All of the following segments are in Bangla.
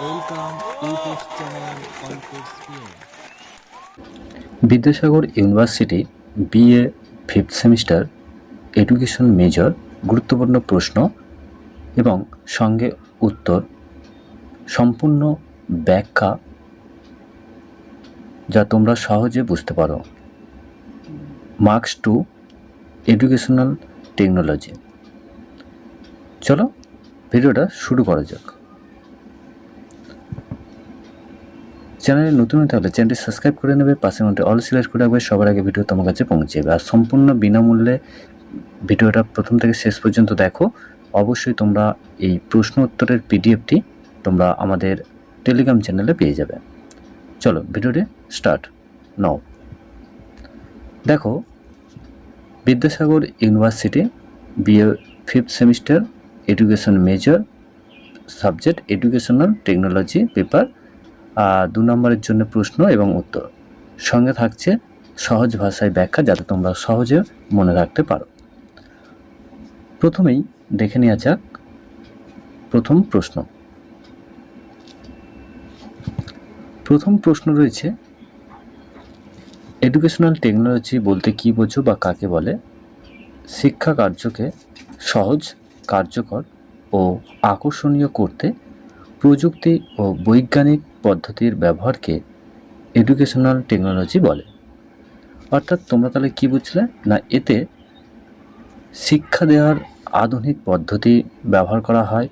Welcome YouTube channel All Course PM. Vidyasagar university BA fifth semester education major গুরুত্বপূর্ণ প্রশ্ন এবং সঙ্গে উত্তর সম্পূর্ণ ব্যাখ্যা যা তোমরা সহজে বুঝতে পারো। Marks 2 educational technology. চলো ভিডিওটা শুরু করা যাক। চ্যানেলে নতুন হতে হলে চ্যানেলটি সাবস্ক্রাইব করে নেবে, পাশে মধ্যে অল সিলেক্ট করে রাখবে, সবার আগে ভিডিও তোমার কাছে পৌঁছে যাবে। আর সম্পূর্ণ বিনামূল্যে ভিডিওটা প্রথম থেকে শেষ পর্যন্ত দেখো। অবশ্যই তোমরা এই প্রশ্ন উত্তরের পিডিএফটি তোমরা আমাদের টেলিগ্রাম চ্যানেলে পেয়ে যাবে। চলো ভিডিওটি স্টার্ট নাও। দেখো, Vidyasagar university BA fifth semester education major subject educational technology paper 2 নম্বরের জন্য প্রশ্ন এবং উত্তর, সঙ্গে থাকছে সহজ ভাষায় ব্যাখ্যা যাতে তোমরা সহজে মনে রাখতে পারো। প্রথমেই দেখে নেওয়া যাক প্রথম প্রশ্ন। প্রথম প্রশ্ন রয়েছে, এডুকেশনাল টেকনোলজি বলতে কী বোঝো বা কাকে বলে? শিক্ষা কার্যকে সহজ, কার্যকর ও আকর্ষণীয় করতে প্রযুক্তি ও বৈজ্ঞানিক পদ্ধতির ব্যবহারকে এডুকেশনাল টেকনোলজি বলে। অর্থাৎ তোমরা তাহলে কী বুঝলে না, এতে শিক্ষা দেওয়ার আধুনিক পদ্ধতি ব্যবহার করা হয়,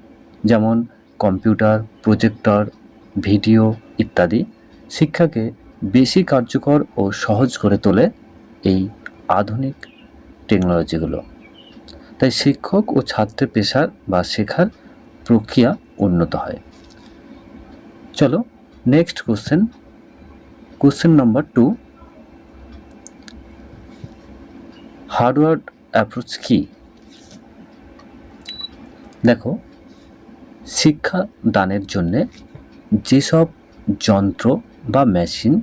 যেমন কম্পিউটার, প্রজেক্টর, ভিডিও ইত্যাদি। শিক্ষাকে বেশি কার্যকর ও সহজ করে তোলে এই আধুনিক টেকনোলজিগুলো। তাই শিক্ষক ও ছাত্রের পেশার বা শেখার প্রক্রিয়া উন্নত হয়। চলো next question number 2। Hardware approach কি? দেখো, শিক্ষা দানের জন্যে যেসব যন্ত্র বা মেশিন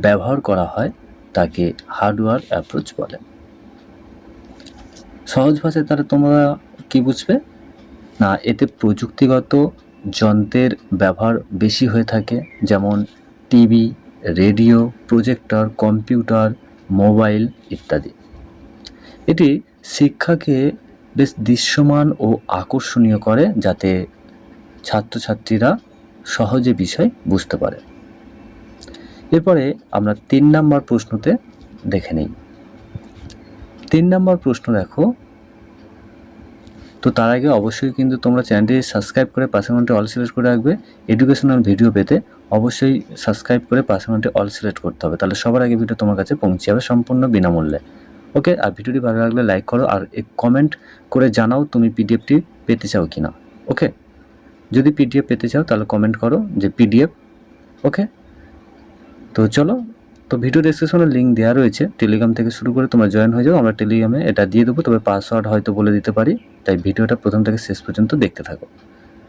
ব্যবহার করা হয় তাকে হার্ডওয়্যার অ্যাপ্রোচ বলে। সহজ ভাষায় তাহলে তোমরা কি বুঝবে না, এতে প্রযুক্তিগত যন্ত্রের ব্যবহার বেশি হয়ে থাকে, যেমন TV, radio, projector, computer, mobile ইত্যাদি। এটি শিক্ষাকে বেশ দৃশ্যমান ও আকর্ষণীয় করে যাতে ছাত্রছাত্রীরা সহজে বিষয় বুঝতে পারে। এরপরে আমরা 3 নম্বর প্রশ্নতে দেখে নিই। 3 নম্বর প্রশ্ন দেখো, তো তার আগে অবশ্যই কিন্তু তোমরা চ্যানেলটি সাবস্ক্রাইব করে পাশের ঘন্টায় অল সিলেক্ট করে রাখবে। এডুকেশনাল ভিডিও পেতে অবশ্যই সাবস্ক্রাইব করে পাশের ঘন্টায় অল সিলেক্ট করতে হবে, তাহলে সবার আগে ভিডিও তোমার কাছে পৌঁছে যাবে সম্পূর্ণ বিনামূল্যে। ওকে, আর ভিডিওটি ভালো লাগলে লাইক করো আর কমেন্ট করে জানাও তুমি পিডিএফটি পেতে চাও কি না। ওকে, যদি পিডিএফ পেতে চাও তাহলে কমেন্ট করো যে পিডিএফ। ওকে, তো চলো, তো ভিডিও ডেসক্রিপশনে লিঙ্ক দেওয়া রয়েছে, টেলিগ্রাম থেকে শুরু করে তোমরা জয়েন হয়ে যাও। আমরা টেলিগ্রামে এটা দিয়ে দেবো, তবে পাসওয়ার্ড হয়তো বলে দিতে পারি, তাই ভিডিওটা প্রথম থেকে শেষ পর্যন্ত দেখতে থাকো।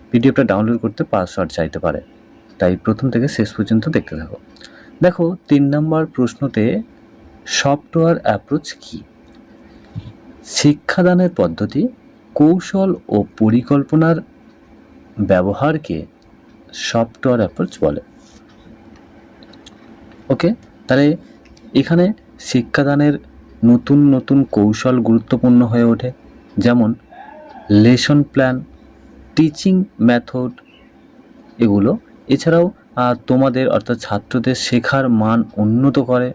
পিডিএফটা ডাউনলোড করতে পাসওয়ার্ড চাইতে পারে, তাই প্রথম থেকে শেষ পর্যন্ত দেখতে থাকো। দেখো, 3 নম্বর প্রশ্নতে সফটওয়্যার অ্যাপ্রোচ কি? শিক্ষাদানের পদ্ধতি, কৌশল ও পরিকল্পনার ব্যবহারকে সফটওয়্যার অ্যাপ্রোচ বলে। ওকে, তাহলে এখানে শিক্ষাদানের নতুন নতুন কৌশল গুরুত্বপূর্ণ হয়ে ওঠে, যেমন লেসন প্ল্যান, টিচিং মেথড এগুলো। এছাড়াও তোমাদের অর্থাৎ ছাত্রদের শেখার মান উন্নত করে,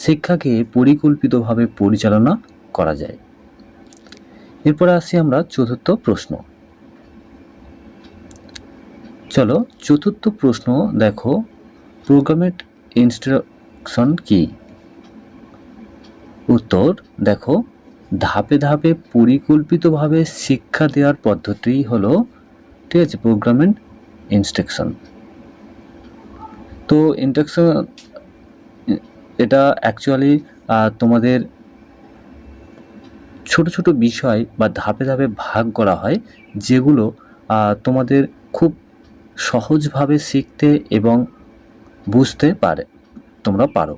শিক্ষাকে পরিকল্পিতভাবে পরিচালনা করা যায়। এরপরে আসি আমরা চতুর্থ প্রশ্ন। চলো চতুর্থ প্রশ্ন দেখো, প্রোগ্রামেড ইনস্ট্রাকশন কি? উত্তর দেখো, ধাপে ধাপে পরিকল্পিতভাবে শিক্ষা দেওয়ার পদ্ধতি হলো, ঠিক আছে, প্রোগ্রামেড ইনস্ট্রাকশন। তো ইনস্ট্রাকশন এটা অ্যাকচুয়ালি তোমাদের ছোট ছোট বিষয় বা ধাপে ধাপে ভাগ করা হয়, যেগুলো তোমাদের খুব সহজভাবে শিখতে এবং বুঝতে তোমরা পারো।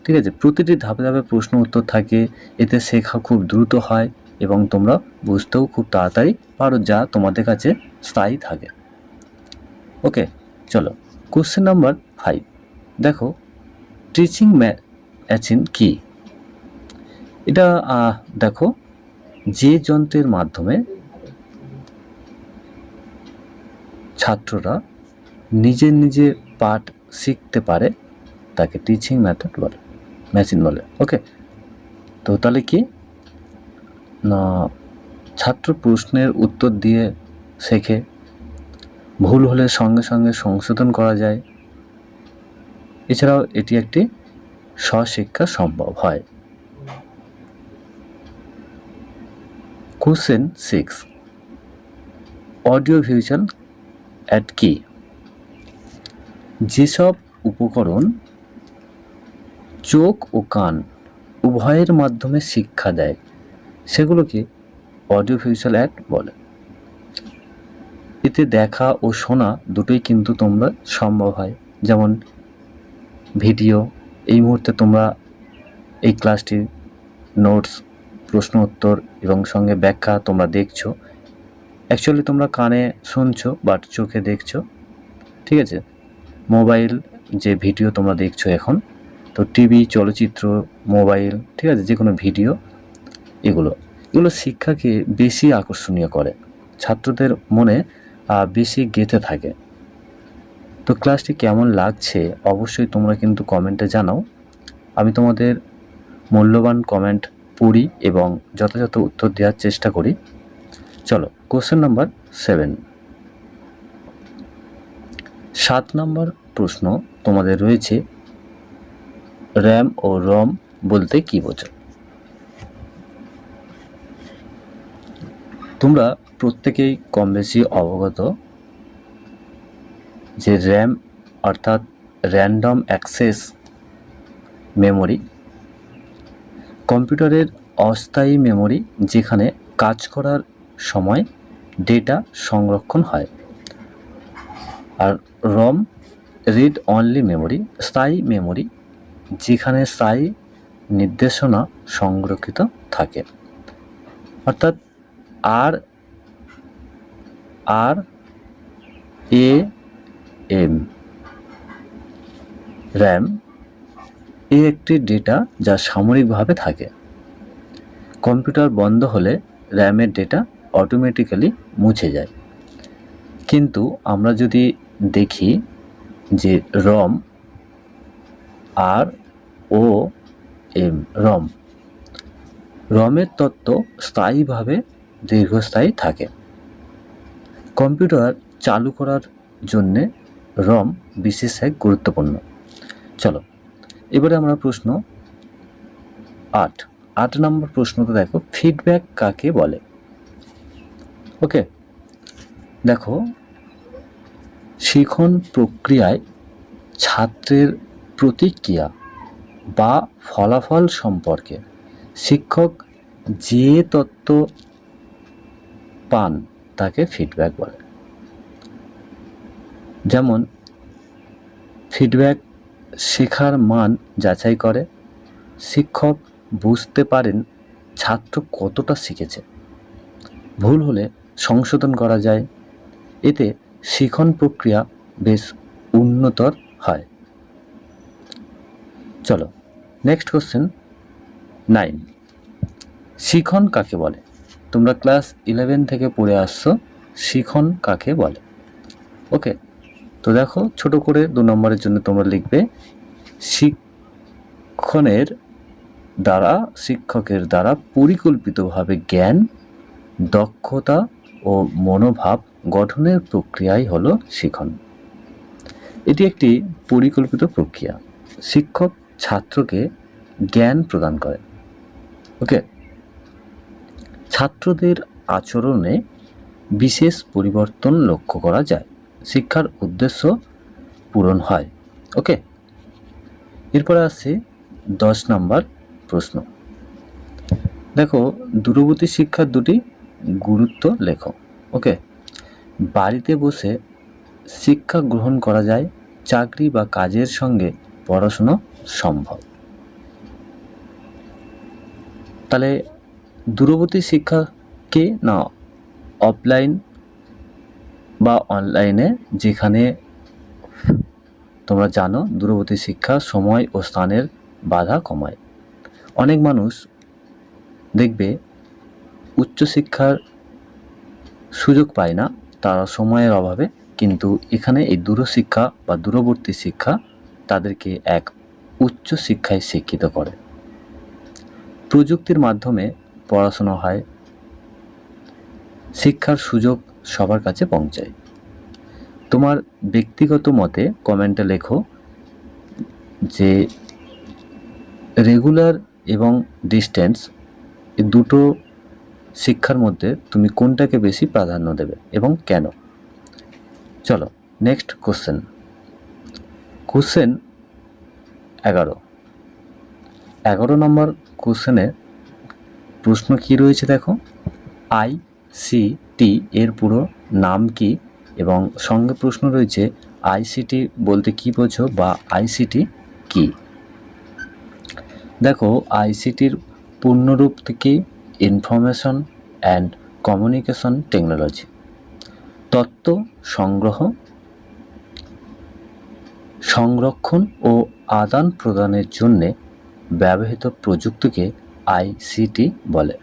ঠিক আছে, প্রতিটি ধাপে ধাপে প্রশ্ন উত্তর থাকে, এতে শেখা খুব দ্রুত হয় এবং তোমরা বুঝতেও খুব তাড়াতাড়ি পারো, যা তোমাদের কাছে স্থায়ী থাকে। ওকে, চলো কোশ্চেন নাম্বার 5। দেখো টিচিং মেশিন কি? এটা দেখো যে যন্ত্রের মাধ্যমে ছাত্ররা নিজে পাঠ শিখতে পারে তাকে টিচিং মেশিন বলে। ওকে, তো তাহলে কি না, ছাত্র প্রশ্নের উত্তর দিয়ে শেখে, ভুল হলে সঙ্গে সঙ্গে সংশোধন করা যায়। এছাড়াও এটি একটি স্বশিক্ষা সম্ভব হয়। কোশ্চেন 6, অডিও ভিজুয়াল অ্যাড কি? যেসব উপকরণ চোখ ও কান উভয়ের মাধ্যমে শিক্ষা দেয় সেগুলোকে অডিও ভিজুয়াল অ্যাড বলে। এতে দেখা ও শোনা দুটোই কিন্তু তোমরা সম্ভব হয়। যেমন ভিডিও, এই মুহূর্তে তোমরা এই ক্লাসটির নোটস, প্রশ্ন উত্তর এবং সঙ্গে ব্যাখ্যা তোমরা দেখছো। অ্যাকচুয়ালি তোমরা কানে শুনছো বাট চোখে দেখছো, ঠিক আছে? মোবাইল যে ভিডিও তোমরা দেখছো এখন, তো টিভি, চলচ্চিত্র, মোবাইল, ঠিক আছে, যে কোনো ভিডিও, এগুলো শিক্ষাকে বেশি আকর্ষণীয় করে, ছাত্রদের মনে বেশি গেঁথে থাকে। তো ক্লাসটি কেমন লাগছে অবশ্যই তোমরা কিন্তু কমেন্টে জানাও। আমি তোমাদের মূল্যবান কমেন্ট পড়ি এবং যথাযথ উত্তর দেওয়ার চেষ্টা করি। চলো কোশ্চেন নাম্বার 7। 7 নম্বর প্রশ্ন তোমাদের রয়েছে, র্যাম ও রম বলতে কি বোঝো? তোমরা প্রত্যেকেই কম বেশি অবগত যে র্যাম অর্থাৎ র্যান্ডম অ্যাক্সেস মেমোরি, কম্পিউটারের অস্থায়ী মেমোরি যেখানে কাজ করার সময় ডেটা সংরক্ষণ হয়। আর রম রিড অনলি মেমোরি, স্থায়ী মেমোরি যেখানে স্থায়ী নির্দেশনা সংরক্ষিত থাকে। অর্থাৎ RAM র্যাম এ একটি ডেটা যা সাময়িকভাবে থাকে। কম্পিউটার বন্ধ হলে র্যামের ডেটা অটোমেটিক্যালি মুছে যায়। কিন্তু আমরা যদি দেখি যে রমের তত্ত্ব স্থায়ীভাবে দীর্ঘস্থায়ী থাকে। কম্পিউটার চালু করার জন্যে রম বিশেষ এক গুরুত্বপূর্ণ। চলো এবারে আমরা প্রশ্ন 8 নম্বর প্রশ্নটা দেখো, ফিডব্যাক কাকে বলে? ওকে, দেখো শিখন প্রক্রিয়ায় ছাত্রের প্রতিক্রিয়া বা ফলাফল সম্পর্কে শিক্ষক যে তথ্য পান তাকে ফিডব্যাক বলে। যেমন ফিডব্যাক শেখার মান যাচাই করে, শিক্ষক বুঝতে পারেন ছাত্র কতটা শিখেছে, ভুল হলে সংশোধন করা যায়, এতে শিখন প্রক্রিয়া বেশ উন্নতর হয়। চলো নেক্সট কোশ্চেন 9, শিখন কাকে বলে? তোমরা ক্লাস 11 থেকে পড়ে আসছো, শিখন কাকে বলে? ওকে, তো দেখো ছোট করে 2 নম্বরের জন্য তোমরা লিখবে, শিক্ষকের দ্বারা পরিকল্পিতভাবে জ্ঞান, দক্ষতা ও মনোভাব গঠনের প্রক্রিয়াই হলো শিখন। এটি একটি পরিকল্পিত প্রক্রিয়া। শিক্ষক ছাত্রকে জ্ঞান প্রদান করে। ওকে, ছাত্রদের আচরণে বিশেষ পরিবর্তন লক্ষ্য করা যায়, শিক্ষার উদ্দেশ্য পূরণ হয়। ওকে, এরপরে আসছে 10 নম্বর প্রশ্ন। দেখো দূরবর্তী শিক্ষার দুটি গুরুত্ব লেখো। ওকে, বাড়িতে বসে শিক্ষা গ্রহণ করা যায়, চাকরি বা কাজের সঙ্গে পড়াশুনো সম্ভব। তাহলে দূরবর্তী শিক্ষা কে না অফলাইন বা অনলাইনে, যেখানে তোমরা জানো দূরবর্তী শিক্ষা সময় ও স্থানের বাধা কমায়। অনেক মানুষ দেখবে উচ্চশিক্ষার সুযোগ পায় না তারা সময়ের অভাবে, কিন্তু এখানে এই দূরশিক্ষা বা দূরবর্তী শিক্ষা তাদেরকে এক উচ্চ শিক্ষায় শিক্ষিত করে। প্রযুক্তির মাধ্যমে পড়াশোনা হয়, শিক্ষার সুযোগ সবার কাছে পৌঁছায়। তোমার ব্যক্তিগত মতে কমেন্টে লেখো যে রেগুলার এবং ডিস্টেন্স এই দুটো শিক্ষার মধ্যে তুমি কোনটাকে বেশি প্রাধান্য দেবে এবং কেন। চলো নেক্সট কোশ্চেন 11 নম্বর কোশ্চেনে প্রশ্ন কি রয়েছে দেখো, ICT এর পুরো নাম কি, এবং সঙ্গে প্রশ্ন রয়েছে ICT বলতে কি বোঝো বা ICT কি। দেখো ICTর পূর্ণরূপ থেকে ইনফরমেশন অ্যান্ড কমিউনিকেশন টেকনোলজি, তথ্য সংগ্রহ, সংরক্ষণ ও আদান প্রদানের জন্যে ব্যবহৃত প্রযুক্তিকে ICT বলে।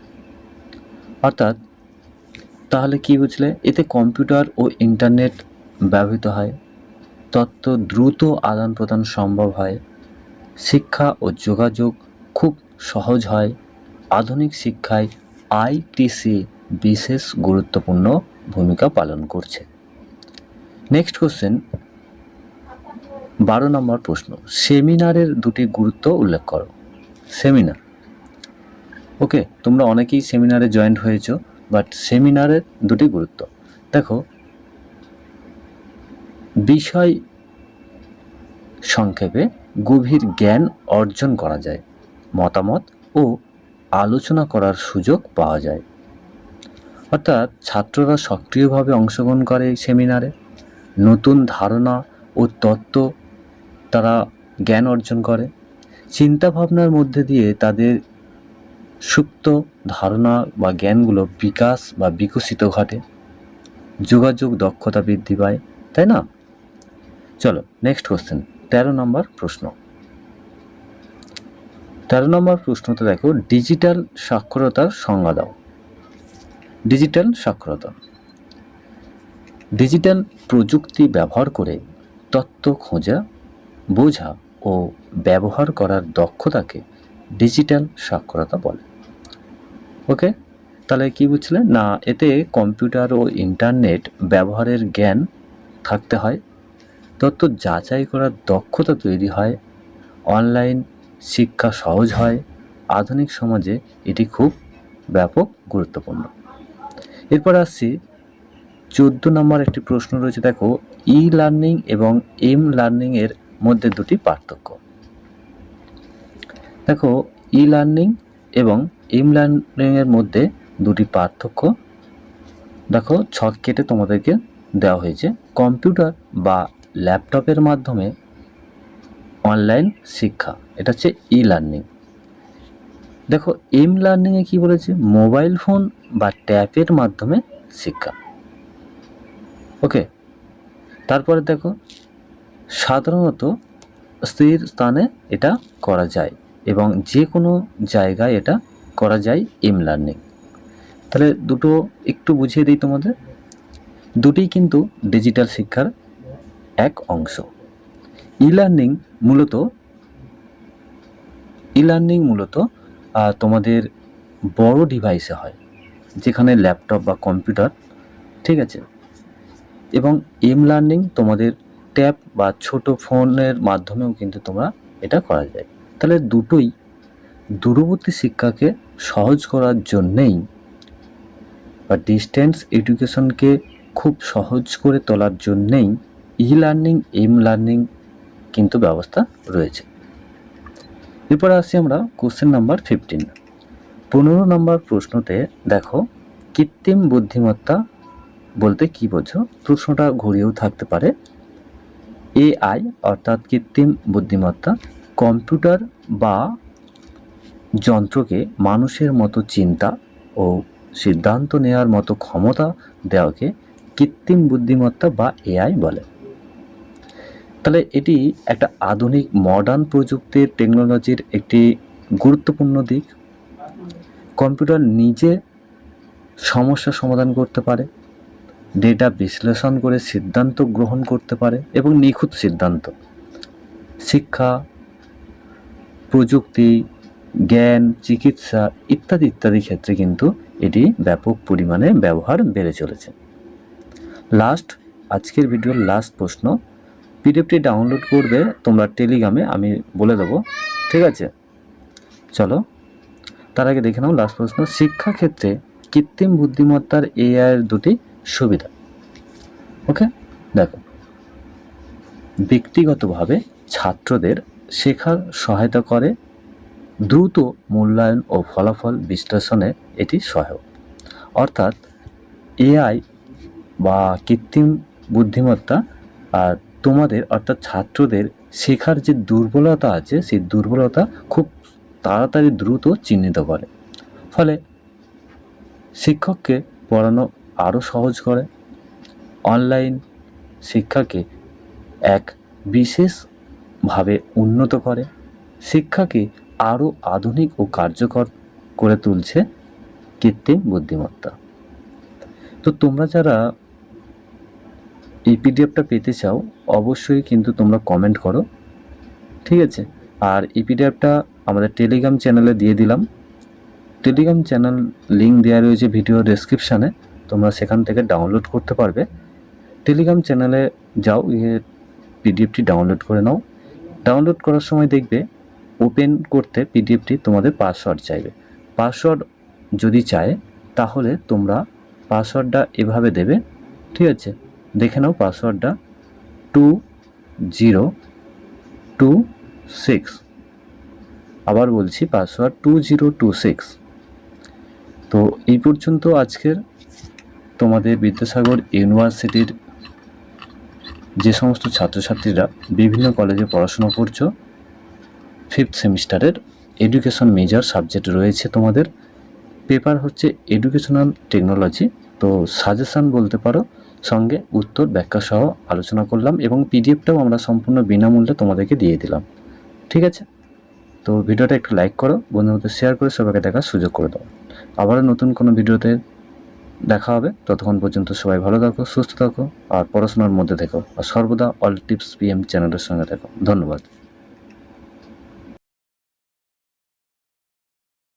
অর্থাৎ তাহলে কি বুঝলে, এতে কম্পিউটার ও ইন্টারনেট ব্যবহৃত হয়, তথ্য দ্রুত আদান প্রদান সম্ভব হয়, শিক্ষা ও যোগাযোগ খুব সহজ হয়, আধুনিক শিক্ষায় ITC বিশেষ গুরুত্বপূর্ণ ভূমিকা পালন করছে। নেক্সট কোশ্চেন 12 নম্বর প্রশ্ন, সেমিনারের দুটি গুরুত্ব উল্লেখ করো। সেমিনার, ওকে, তোমরা অনেকেই সেমিনারে জয়েন্ট হয়েছো, বাট সেমিনারের দুটি গুরুত্ব দেখো, বিষয় সংক্ষেপে গভীর জ্ঞান অর্জন করা যায়, মতামত ও আলোচনা করার সুযোগ পাওয়া যায়। অর্থাৎ ছাত্ররা সক্রিয়ভাবে অংশগ্রহণ করে এই সেমিনারে, নতুন ধারণা ও তত্ত্ব তারা জ্ঞান অর্জন করে, চিন্তাভাবনার মধ্যে দিয়ে তাদের সুপ্ত ধারণা বা জ্ঞানগুলো বিকাশ বা বিকশিত ঘটে, যোগাযোগ দক্ষতা বৃদ্ধি পায়, তাই না? চলো নেক্সট কোশ্চেন 13 নম্বর প্রশ্ন। 13 নম্বর প্রশ্নতে দেখো, ডিজিটাল সাক্ষরতার সংজ্ঞা দাও। ডিজিটাল সাক্ষরতা, ডিজিটাল প্রযুক্তি ব্যবহার করে তথ্য খোঁজা, বোঝা ও ব্যবহার করার দক্ষতাকে ডিজিটাল সাক্ষরতা বলে। ওকে, তাহলে কি বুঝলে না, এতে কম্পিউটার ও ইন্টারনেট ব্যবহারের জ্ঞান থাকতে হয়, তথ্য যাচাই করার দক্ষতা তৈরি হয়, অনলাইন শিক্ষা সহজ হয়, আধুনিক সমাজে এটি খুব ব্যাপক গুরুত্বপূর্ণ। এরপর আসছি 14 নম্বর একটি প্রশ্ন রয়েছে দেখো, ই লার্নিং এবং এম লার্নিং এর মধ্যে দুটি পার্থক্য। দেখো ই লার্নিং এবং এম লার্নিং এর মধ্যে দুটি পার্থক্য দেখো, ছক কেটে তোমাদেরকে দেওয়া হয়েছে। কম্পিউটার বা ল্যাপটপের মাধ্যমে অনলাইন শিক্ষা, এটা হচ্ছে ই লার্নিং। দেখো এম লার্নিংয়ে কি বলেছে, মোবাইল ফোন বা ট্যাবের মাধ্যমে শিক্ষা। ওকে, তারপরে দেখো সাধারণত স্থির স্থানে এটা করা যায় এবং যে কোনো জায়গায় এটা করা যায় এম লার্নিং। তাহলে দুটো একটু বুঝিয়ে দিই তোমাদের, দুটোই কিন্তু ডিজিটাল শিক্ষার এক অংশ। ই লার্নিং মূলত তোমাদের বড় ডিভাইসে হয়, যেখানে ল্যাপটপ বা কম্পিউটার, ঠিক আছে, এবং এম লার্নিং তোমাদের ট্যাব বা ছোট ফোনের মাধ্যমেও কিন্তু তোমরা এটা করা যায়। তাহলে দুটোই দূরবর্তী শিক্ষাকে সহজ করার জন্যেই বা ডিস্টেন্স এডুকেশনকে খুব সহজ করে তোলার জন্যেই ই লার্নিং এম লার্নিং কিন্তু ব্যবস্থা রয়েছে। এরপরে আসছি আমরা কোশ্চেন নাম্বার 15। 15 নম্বর প্রশ্নতে দেখো, কৃত্রিম বুদ্ধিমত্তা বলতে কি বোঝো। প্রশ্নটা ঘুরিয়েও থাকতে পারে। AI অর্থাৎ কৃত্রিম বুদ্ধিমত্তা কম্পিউটার বা যন্ত্রকে মানুষের মতো চিন্তা ও সিদ্ধান্ত নেওয়ার মতো ক্ষমতা দেওয়াকে কৃত্রিম বুদ্ধিমত্তা বা এআই বলে। তাহলে এটি একটা আধুনিক মডার্ন প্রযুক্তির টেকনোলজির একটি গুরুত্বপূর্ণ দিক। কম্পিউটার নিজে সমস্যা সমাধান করতে পারে, ডেটা বিশ্লেষণ করে সিদ্ধান্ত গ্রহণ করতে পারে এবং নিখুঁত সিদ্ধান্ত। শিক্ষা, প্রযুক্তি, জ্ঞান, চিকিৎসা ইত্যাদি ইত্যাদি ক্ষেত্রে কিন্তু এটি ব্যাপক পরিমাণে ব্যবহার বেড়ে চলেছে। আজকের ভিডিওর লাস্ট প্রশ্ন, পিডিএফটি ডাউনলোড করবে তোমরা টেলিগ্রামে, আমি বলে দেবো, ঠিক আছে? চলো তার আগে দেখে নাও লাস্ট প্রশ্ন, শিক্ষাক্ষেত্রে কৃত্রিম বুদ্ধিমত্তার এআইয়ের দুটি সুবিধা। ওকে, দেখো, ব্যক্তিগতভাবে ছাত্রদের শেখার সহায়তা করে, দ্রুত মূল্যায়ন ও ফলাফল বিশ্লেষণে এটি সহায়ক। অর্থাৎ এআই বা কৃত্রিম বুদ্ধিমত্তা আর তোমাদের অর্থাৎ ছাত্রদের শেখার যে দুর্বলতা আছে সেই দুর্বলতা খুব তাড়াতাড়ি দ্রুত চিহ্নিত করে, ফলে শিক্ষককে পড়ানো আরও সহজ করে। অনলাইন শিক্ষাকে এক বিশেষভাবে উন্নত করে, শিক্ষাকে আরও আধুনিক ও কার্যকর করে তুলছে কৃত্রিম বুদ্ধিমত্তা। তো তোমরা যারা এই পিডিএফটা পেতে চাও অবশ্যই কিন্তু তোমরা কমেন্ট করো, ঠিক আছে? আর এই পিডিএফটা আমাদের টেলিগ্রাম চ্যানেলে দিয়ে দিলাম। টেলিগ্রাম চ্যানেল লিঙ্ক দেওয়া রয়েছে ভিডিও ডেসক্রিপশানে, তোমরা সেখান থেকে ডাউনলোড করতে পারবে। টেলিগ্রাম চ্যানেলে যাও, গিয়ে পিডিএফটি ডাউনলোড করে নাও। ডাউনলোড করার সময় দেখবে ওপেন করতে পিডিএফটি তোমাদের পাসওয়ার্ড চাইবে। পাসওয়ার্ড যদি চায় তাহলে তোমরা পাসওয়ার্ডটা এভাবে দেবে, ঠিক আছে? দেখে নাও পাসওয়ার্ডটা 2026। আবার বলছি পাসওয়ার্ড 2026। তো এই পর্যন্ত আজকের তোমাদের বিদ্যাসাগর ইউনিভার্সিটির যে সমস্ত ছাত্রছাত্রীরা বিভিন্ন কলেজে পড়াশোনা করছো, 5th সেমিস্টারের এডুকেশন মেজর সাবজেক্ট রয়েছে তোমাদের, পেপার হচ্ছে এডুকেশনাল টেকনোলজি। তো সাজেশান বলতে পারো, সঙ্গে উত্তর ব্যাখ্যা সহ আলোচনা করলাম এবং পিডিএফটাও আমরা সম্পূর্ণ বিনামূল্যে তোমাদেরকে দিয়ে দিলাম, ঠিক আছে? তো ভিডিওটা একটু লাইক করো, বন্ধুদের শেয়ার করে সবাইকে দেখার সুযোগ করে দাও। আবারও নতুন কোনো ভিডিওতে দেখা হবে, ততক্ষণ পর্যন্ত সবাই ভালো থাকো, সুস্থ থাকো আর পড়াশোনার মধ্যে থেকো, আর সর্বদা অল টিপস পিএম চ্যানেলের সঙ্গে থাকো। ধন্যবাদ।